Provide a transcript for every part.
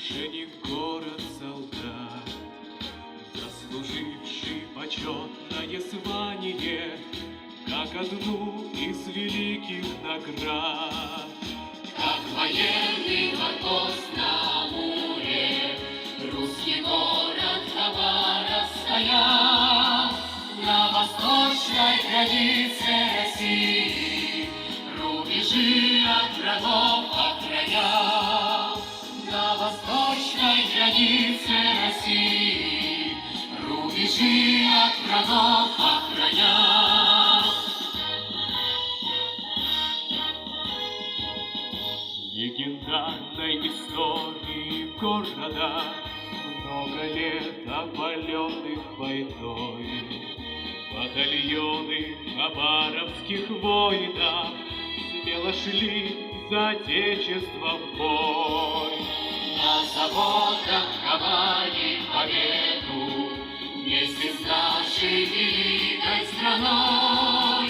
Жених город солдат, заслуживший почетное звание, как одну из великих наград. Как военный форпост на Амуре, русский город Хабаровск стоял на восточной границе России, рубежи от врагов охранял. На восточной границе России рубежи от врагов охранял. Легендарной истории города, много лет опаленных войной. Батальоны хабаровских воинов смело шли за отечество в бой. На заводах ковали победу вместе с нашей великой страной.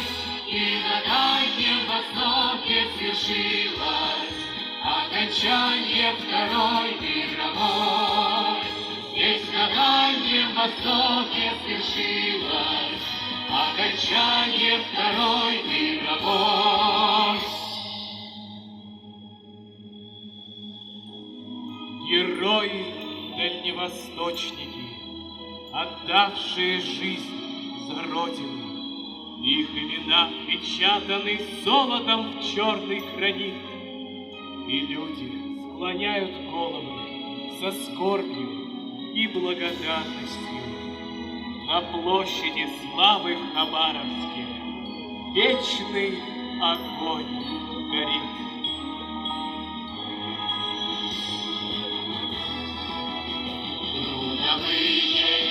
И на Дальнем Востоке свершилось окончание Второй мировой. Здесь на Дальнем Востоке свершилось окончание Второй мировой. Герои дальневосточники, отдавшие жизнь за Родину, их имена впечатаны золотом в черный гранит, и люди склоняют головы со скорбью и благодарностью. На площади славы в Хабаровске вечный огонь горит. Трудовые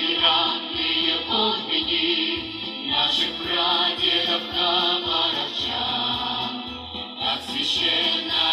и ратные подвиги наших прадедов хабаровчан, как священно